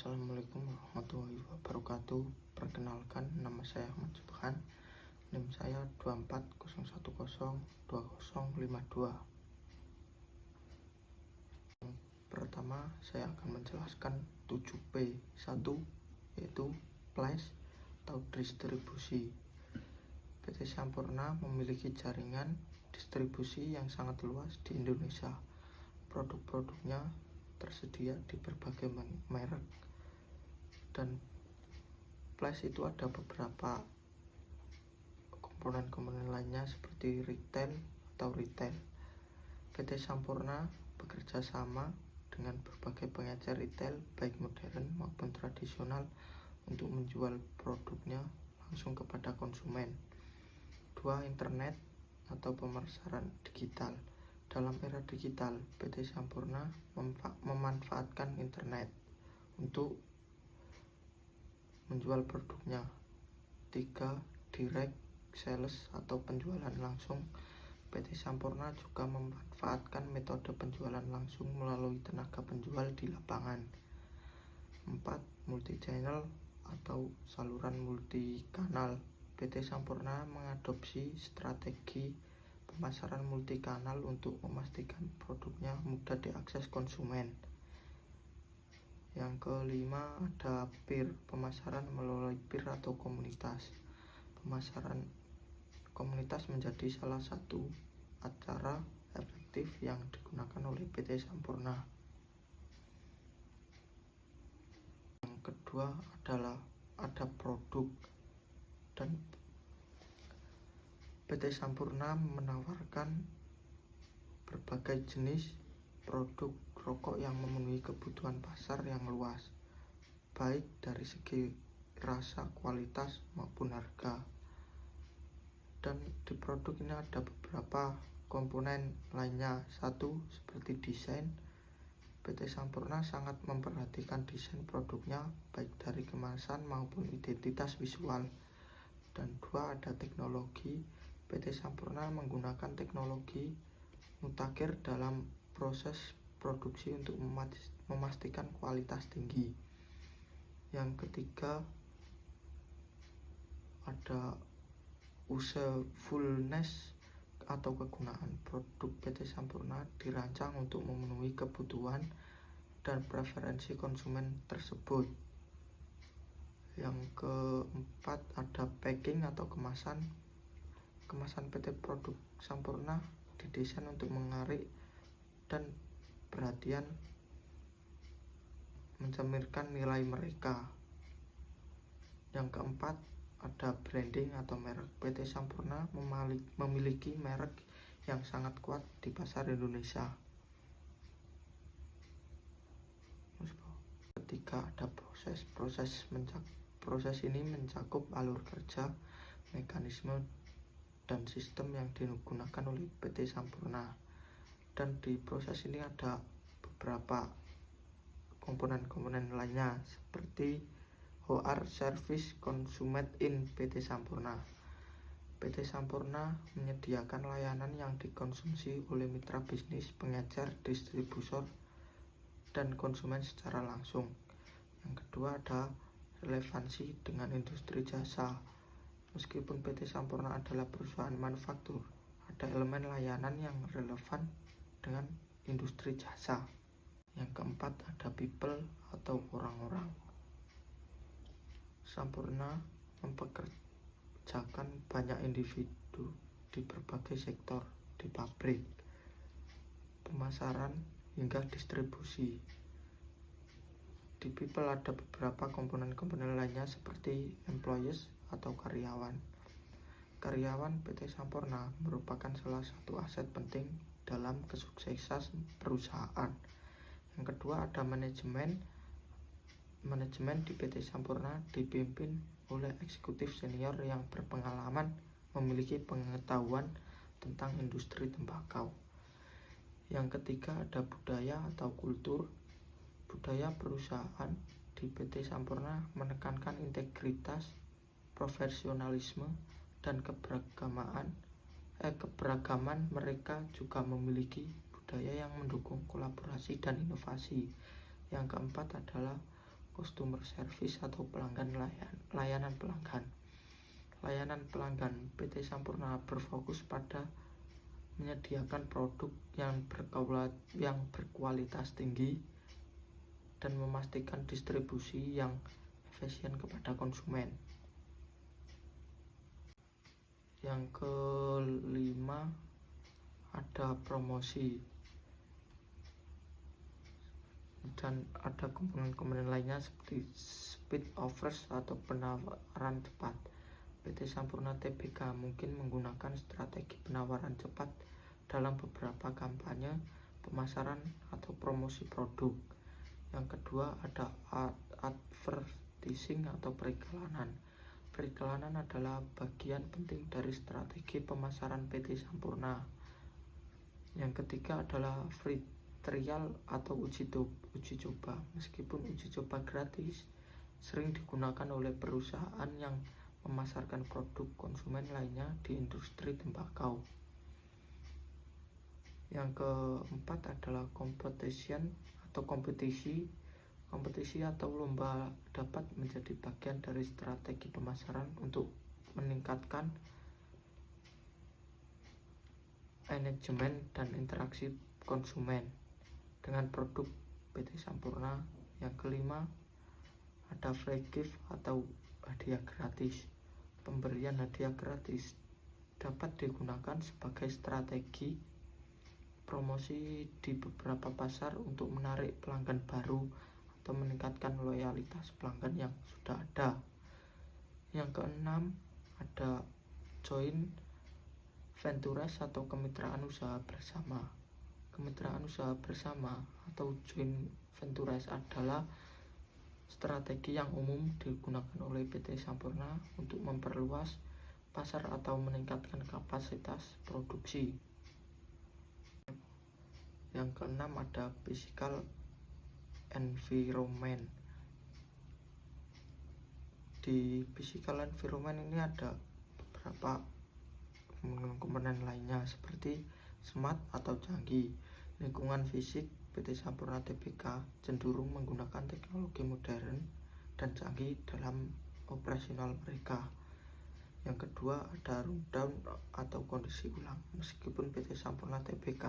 Assalamualaikum warahmatullahi wabarakatuh. Perkenalkan, nama saya Ahmad Subhan. NIM saya 2401020052. Pertama, saya akan menjelaskan 7P. 1 yaitu place atau distribusi. PT Sampurna memiliki jaringan distribusi yang sangat luas di Indonesia. Produk-produknya tersedia di berbagai merek, dan place itu ada beberapa komponen-komponen lainnya seperti retail. PT Sampurna bekerja sama dengan berbagai pengecer retail baik modern maupun tradisional untuk menjual produknya langsung kepada konsumen. 2. Internet atau pemasaran digital. Dalam era digital, PT Sampurna memanfaatkan internet untuk menjual produknya. 3. Direct sales atau penjualan langsung. PT Sampurna juga memanfaatkan metode penjualan langsung melalui tenaga penjual di lapangan. 4. Multi channel atau saluran multikanal. PT Sampurna mengadopsi strategi pemasaran multikanal untuk memastikan produknya mudah diakses konsumen. Yang kelima, ada peer, pemasaran melalui peer atau komunitas. Pemasaran komunitas menjadi salah satu cara efektif yang digunakan oleh PT Sampurna. Yang kedua adalah ada produk, dan PT Sampurna menawarkan berbagai jenis produk rokok yang memenuhi kebutuhan pasar yang luas, baik dari segi rasa, kualitas, maupun harga. Dan di produk ini ada beberapa komponen lainnya. 1. Seperti desain. PT Sampurna sangat memperhatikan desain produknya baik dari kemasan maupun identitas visual. Dan 2. Ada teknologi. PT Sampurna menggunakan teknologi mutakhir dalam proses produksi untuk memastikan kualitas tinggi. Yang ketiga, ada usefulness atau kegunaan. Produk PT Sampurna dirancang untuk memenuhi kebutuhan dan preferensi konsumen tersebut. Yang keempat, ada packing atau kemasan. Kemasan PT produk Sampurna didesain untuk menarik dan perhatian, mencerminkan nilai mereka. Yang keempat, ada branding atau merek. PT Sampurna memiliki merek yang sangat kuat di pasar Indonesia. Ketiga, ada proses ini mencakup alur kerja, mekanisme, dan sistem yang digunakan oleh PT Sampurna. Dan di proses ini ada beberapa komponen-komponen lainnya seperti HR Service Consumer in PT Sampurna. PT Sampurna menyediakan layanan yang dikonsumsi oleh mitra bisnis, pengecer, distributor, dan konsumen secara langsung. Yang kedua, ada relevansi dengan industri jasa. Meskipun PT Sampurna adalah perusahaan manufaktur, ada elemen layanan yang relevan dengan industri jasa. Yang keempat, ada people atau orang-orang. Sampurna mempekerjakan banyak individu di berbagai sektor, di pabrik, pemasaran, hingga distribusi. Di people ada beberapa komponen-komponen lainnya seperti employees atau karyawan. Karyawan PT Sampurna merupakan salah satu aset penting dalam kesuksesan perusahaan. Yang kedua, ada manajemen. Manajemen di PT Sampurna dipimpin oleh eksekutif senior yang berpengalaman, memiliki pengetahuan tentang industri tembakau. Yang ketiga, ada budaya atau kultur. Budaya perusahaan di PT Sampurna menekankan integritas, profesionalisme, dan keberagaman. Mereka juga memiliki budaya yang mendukung kolaborasi dan inovasi. Yang keempat adalah customer service atau layanan pelanggan. Layanan pelanggan PT Sampurna berfokus pada menyediakan produk yang berkualitas tinggi dan memastikan distribusi yang efisien kepada konsumen. Yang kelima ada promosi, dan ada komponen-komponen lainnya seperti speed offers atau penawaran cepat. PT Sampurna Tbk mungkin menggunakan strategi penawaran cepat dalam beberapa kampanye, pemasaran, atau promosi produk. Yang kedua ada advertising atau periklanan. Periklanan adalah bagian penting dari strategi pemasaran PT Sampurna. Yang ketiga adalah free trial atau uji coba. Meskipun uji coba gratis, sering digunakan oleh perusahaan yang memasarkan produk konsumen lainnya di industri tembakau. Yang keempat adalah competition atau kompetisi. Kompetisi atau lomba dapat menjadi bagian dari strategi pemasaran untuk meningkatkan manajemen dan interaksi konsumen dengan produk PT Sampurna. Yang kelima ada free gift atau hadiah gratis. Pemberian hadiah gratis dapat digunakan sebagai strategi promosi di beberapa pasar untuk menarik pelanggan baru atau meningkatkan loyalitas pelanggan yang sudah ada. Yang keenam ada joint ventures atau kemitraan usaha bersama. Kemitraan usaha bersama atau joint ventures adalah strategi yang umum digunakan oleh PT Sampurna untuk memperluas pasar atau meningkatkan kapasitas produksi. Yang keenam ada physical environment. Di physical environment ini ada beberapa komponen lainnya seperti smart atau canggih. Lingkungan fisik PT Sampurna Tbk cenderung menggunakan teknologi modern dan canggih dalam operasional mereka. Yang kedua ada rundown atau kondisi ulang. Meskipun PT Sampurna Tbk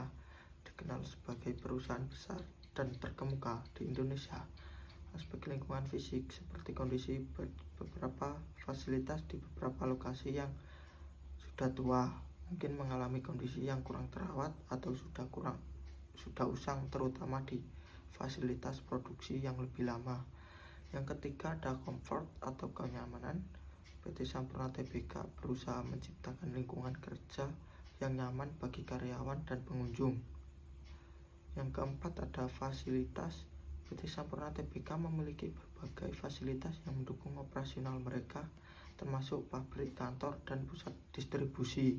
dikenal sebagai perusahaan besar dan terkemuka di Indonesia, aspek lingkungan fisik seperti kondisi beberapa fasilitas di beberapa lokasi yang sudah tua mungkin mengalami kondisi yang kurang terawat atau sudah usang, terutama di fasilitas produksi yang lebih lama. Yang ketiga ada comfort atau kenyamanan. PT Sampurna Tbk berusaha menciptakan lingkungan kerja yang nyaman bagi karyawan dan pengunjung. Yang keempat ada fasilitas. PT Sampurna Tbk memiliki berbagai fasilitas yang mendukung operasional mereka, termasuk pabrik, kantor, dan pusat distribusi.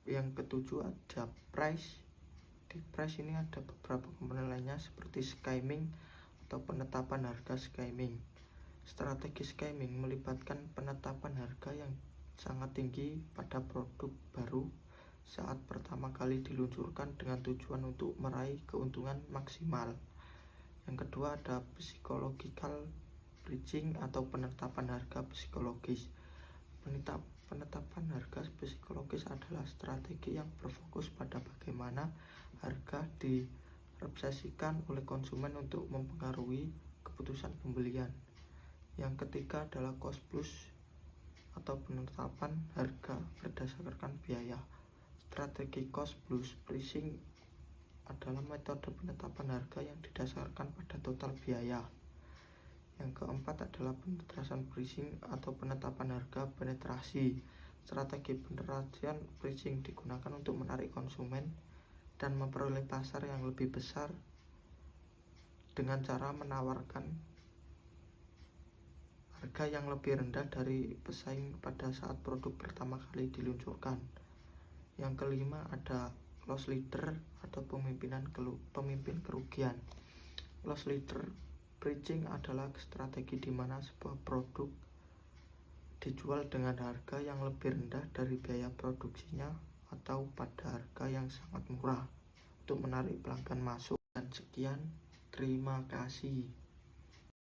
Yang ketujuh ada price. Di price ini ada beberapa komponen lainnya seperti skimming atau penetapan harga skimming. Strategi skimming melibatkan penetapan harga yang sangat tinggi pada produk baru saat pertama kali diluncurkan dengan tujuan untuk meraih keuntungan maksimal. Yang kedua ada psychological pricing atau penetapan harga psikologis. Penetapan harga psikologis adalah strategi yang berfokus pada bagaimana harga dipersepsikan oleh konsumen untuk mempengaruhi keputusan pembelian. Yang ketiga adalah cost plus atau penetapan harga berdasarkan biaya. Strategi cost plus pricing adalah metode penetapan harga yang didasarkan pada total biaya. Yang keempat adalah penetrasan pricing atau penetapan harga penetrasi. Strategi penetrasian pricing digunakan untuk menarik konsumen dan memperoleh pasar yang lebih besar dengan cara menawarkan harga yang lebih rendah dari pesaing pada saat produk pertama kali diluncurkan. Yang kelima ada loss leader atau pemimpin kerugian. Loss leader pricing adalah strategi di mana sebuah produk dijual dengan harga yang lebih rendah dari biaya produksinya atau pada harga yang sangat murah untuk menarik pelanggan masuk. Dan sekian Terima kasih.